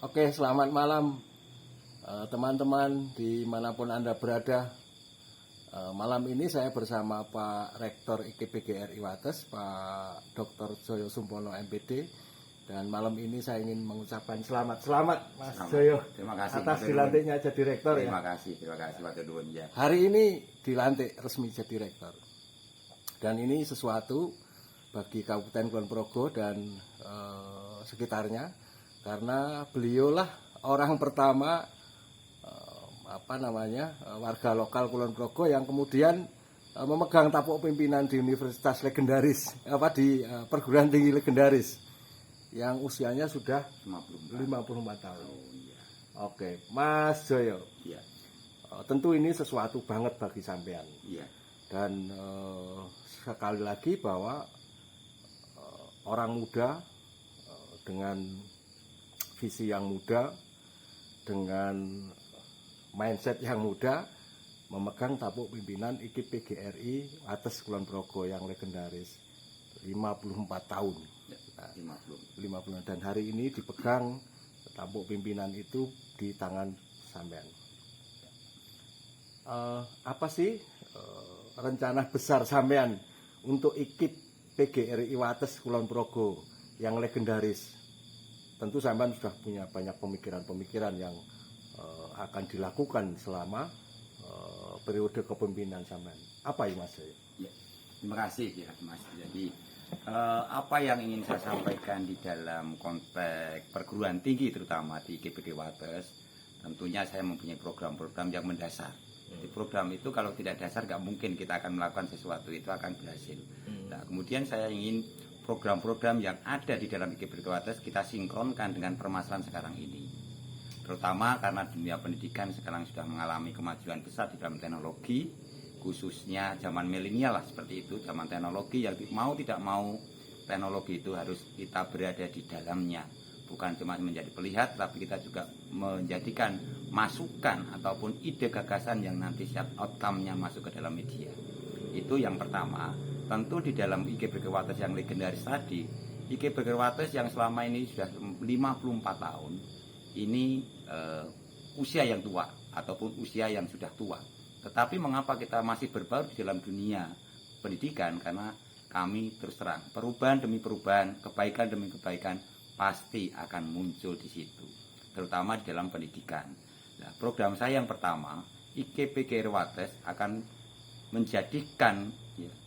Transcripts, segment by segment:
Oke, selamat malam teman-teman dimanapun Anda berada. Malam ini saya bersama Pak Rektor IKPGRI Wates, Pak Dr. Joyo Sumpono MPD. Dan malam ini saya ingin mengucapkan selamat Mas Joyo. Terima kasih atas dilantiknya jadi rektor. Terima kasih Pak Tudun ya. Hari ini dilantik resmi jadi rektor. Dan ini sesuatu bagi Kabupaten Kulon Progo dan sekitarnya, karena beliaulah orang pertama warga lokal Kulon Progo yang kemudian memegang tampuk pimpinan di universitas legendaris, di perguruan tinggi legendaris yang usianya sudah 54 tahun. Oh, iya. Oke, Mas Joyo. Iya. Tentu ini sesuatu banget bagi sampean. Iya. Dan sekali lagi bahwa orang muda dengan visi yang muda, dengan mindset yang muda, memegang tampuk pimpinan IKPGRI Wates Kulon Progo yang legendaris 54 tahun. Ya, 50. Dan hari ini dipegang tampuk pimpinan itu di tangan sampean. Apa sih rencana besar sampean untuk IKPGRI Wates Kulon Progo yang legendaris? Tentu sampean sudah punya banyak pemikiran-pemikiran yang akan dilakukan selama periode kepemimpinan sampean. Apa ya Mas? Ya. Terima kasih ya Mas. Jadi apa yang ingin saya sampaikan di dalam konteks perguruan tinggi terutama di IKPGRI Wates, tentunya saya mempunyai program-program yang mendasar. Di program itu kalau tidak dasar nggak mungkin kita akan melakukan sesuatu itu akan berhasil. Nah, kemudian saya ingin program-program yang ada di dalam IKPGRI Wates kita sinkronkan dengan permasalahan sekarang ini. Terutama karena dunia pendidikan sekarang sudah mengalami kemajuan besar di dalam teknologi, khususnya zaman milenial lah seperti itu, zaman teknologi yang mau tidak mau teknologi itu harus kita berada di dalamnya. Bukan cuma menjadi pelihat, tapi kita juga menjadikan masukan ataupun ide gagasan yang nanti siap outcome-nya masuk ke dalam media. Itu yang pertama. Tentu di dalam IKPGRI Wates yang legendaris tadi, IKPGRI Wates yang selama ini sudah 54 tahun, ini usia yang tua ataupun usia yang sudah tua. Tetapi mengapa kita masih berbaur di dalam dunia pendidikan? Karena kami terus terang, perubahan demi perubahan, kebaikan demi kebaikan pasti akan muncul di situ, terutama di dalam pendidikan. Nah, program saya yang pertama, IKPGRI Wates akan menjadikan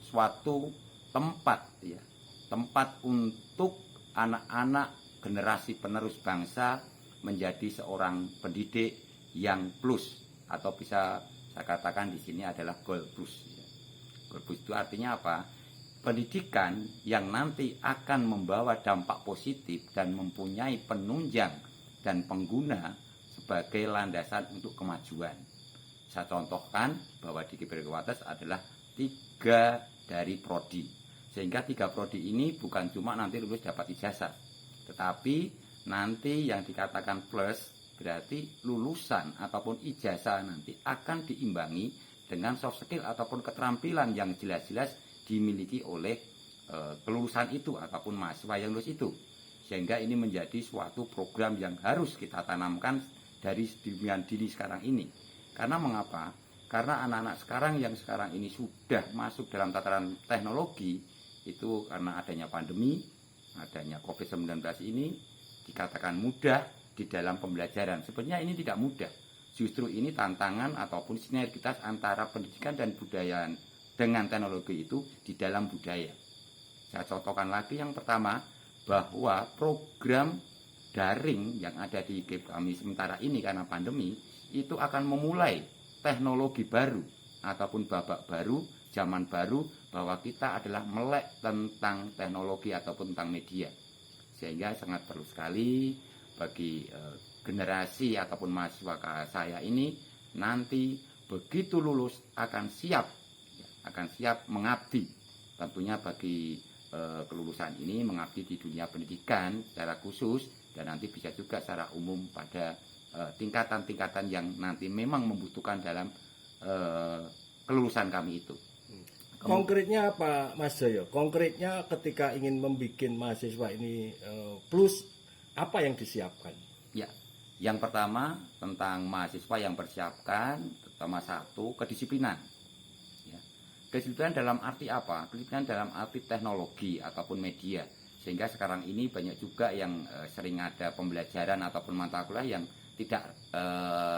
suatu tempat tempat untuk anak-anak generasi penerus bangsa menjadi seorang pendidik yang plus, atau bisa saya katakan di sini adalah goal plus. Goal plus itu artinya apa? Pendidikan yang nanti akan membawa dampak positif dan mempunyai penunjang dan pengguna sebagai landasan untuk kemajuan. Saya contohkan bahwa di IKPGRI Wates adalah 3 dari prodi. Sehingga 3 prodi ini bukan cuma nanti lulus dapat ijazah, tetapi nanti yang dikatakan plus berarti lulusan ataupun ijazah nanti akan diimbangi dengan soft skill ataupun keterampilan yang jelas-jelas dimiliki oleh kelulusan itu ataupun mahasiswa yang lulus itu. Sehingga ini menjadi suatu program yang harus kita tanamkan dari dini sekarang ini. Karena mengapa? Karena anak-anak sekarang yang sekarang ini sudah masuk dalam tataran teknologi itu karena adanya pandemi, adanya COVID-19 ini dikatakan mudah di dalam pembelajaran. Sebenarnya ini tidak mudah. Justru ini tantangan ataupun sinergitas antara pendidikan dan budaya dengan teknologi itu di dalam budaya. Saya contohkan lagi yang pertama, bahwa program daring yang ada di kami sementara ini karena pandemi, itu akan memulai teknologi baru ataupun babak baru, zaman baru, bahwa kita adalah melek tentang teknologi ataupun tentang media. Sehingga sangat perlu sekali bagi generasi ataupun mahasiswa saya ini nanti begitu lulus akan siap mengabdi, tentunya bagi kelulusan ini mengabdi di dunia pendidikan secara khusus dan nanti bisa juga secara umum pada tingkatan-tingkatan yang nanti memang membutuhkan dalam kelulusan kami itu. Konkretnya apa Mas Joyo? Konkretnya ketika ingin membuat mahasiswa ini plus, apa yang disiapkan? Ya, Yang pertama tentang mahasiswa yang persiapkan, pertama satu kedisiplinan. Ya. Kedisiplinan dalam arti apa? Kedisiplinan dalam arti teknologi ataupun media. Sehingga sekarang ini banyak juga yang sering ada pembelajaran ataupun mata kuliah yang tidak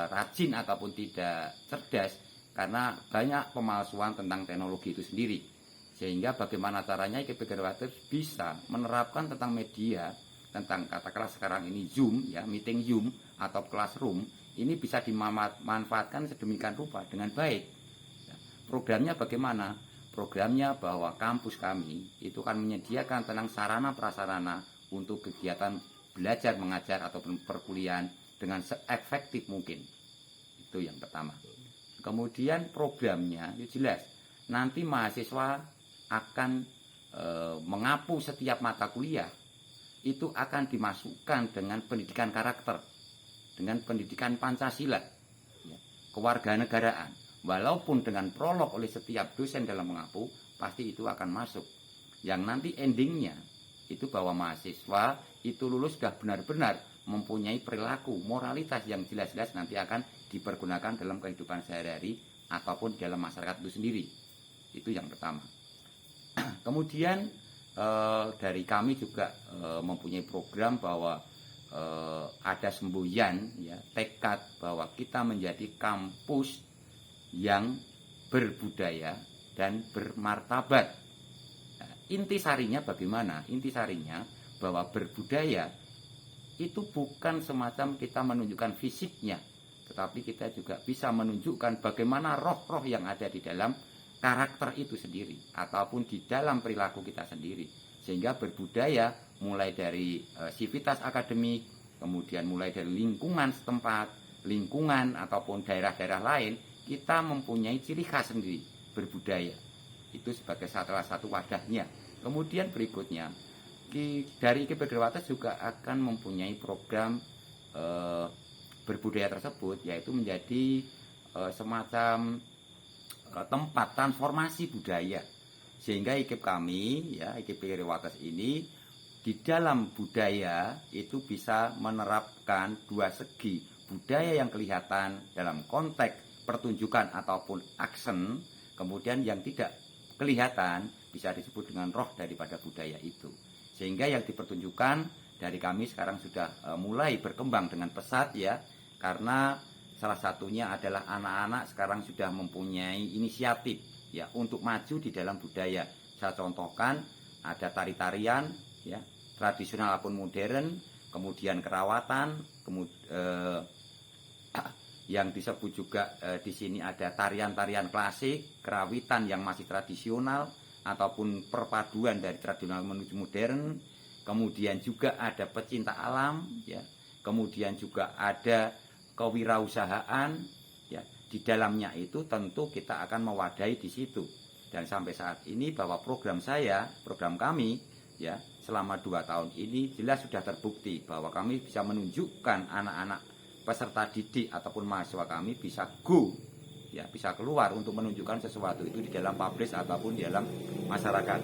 rajin ataupun tidak cerdas karena banyak pemalsuan tentang teknologi itu sendiri. Sehingga bagaimana caranya IKP Waters bisa menerapkan tentang media, tentang katakanlah sekarang ini Zoom, ya, meeting Zoom atau classroom, ini bisa dimanfaatkan sedemikian rupa dengan baik. Programnya bagaimana? Programnya bahwa kampus kami itu kan menyediakan tentang sarana prasarana untuk kegiatan belajar mengajar ataupun perkuliahan dengan seefektif mungkin. Itu yang pertama. Kemudian programnya itu jelas. Nanti mahasiswa akan mengapu setiap mata kuliah itu akan dimasukkan dengan pendidikan karakter, dengan pendidikan Pancasila, ya, kewarganegaraan. Walaupun dengan prolog oleh setiap dosen dalam mengapu, pasti itu akan masuk. Yang nanti endingnya itu bahwa mahasiswa itu lulus sudah benar-benar mempunyai perilaku, moralitas yang jelas-jelas nanti akan dipergunakan dalam kehidupan sehari-hari ataupun dalam masyarakat itu sendiri. Itu yang pertama. Kemudian dari kami juga mempunyai program bahwa ada semboyan, ya, tekad bahwa kita menjadi kampus yang berbudaya dan bermartabat. Nah, intisarinya bagaimana? Intisarinya bahwa berbudaya itu bukan semacam kita menunjukkan fisiknya, tetapi kita juga bisa menunjukkan bagaimana roh-roh yang ada di dalam karakter itu sendiri ataupun di dalam perilaku kita sendiri. Sehingga berbudaya mulai dari sivitas akademik, kemudian mulai dari lingkungan setempat, lingkungan ataupun daerah-daerah lain, kita mempunyai ciri khas sendiri berbudaya. Itu sebagai salah satu wadahnya. Kemudian berikutnya dari IKP Waters juga akan mempunyai program berbudaya tersebut, yaitu menjadi semacam tempat transformasi budaya. Sehingga IKP kami, ya, IKP Waters ini di dalam budaya itu bisa menerapkan dua segi, budaya yang kelihatan dalam konteks pertunjukan ataupun action, kemudian yang tidak kelihatan bisa disebut dengan roh daripada budaya itu. Sehingga yang dipertunjukkan dari kami sekarang sudah mulai berkembang dengan pesat, ya, karena salah satunya adalah anak-anak sekarang sudah mempunyai inisiatif, ya, untuk maju di dalam budaya. Saya contohkan ada tari-tarian, ya, tradisional maupun modern, kemudian kerawatan, yang disebut juga di sini ada tarian-tarian klasik, kerawitan yang masih tradisional ataupun perpaduan dari tradisional menuju modern. Kemudian juga ada pecinta alam, ya. Kemudian juga ada kewirausahaan, ya. Di dalamnya itu tentu kita akan mewadahi di situ. Dan sampai saat ini bahwa program saya, program kami, ya, selama 2 tahun ini jelas sudah terbukti bahwa kami bisa menunjukkan anak-anak peserta didik ataupun mahasiswa kami bisa go, ya, bisa keluar untuk menunjukkan sesuatu itu di dalam publis ataupun di dalam masyarakat.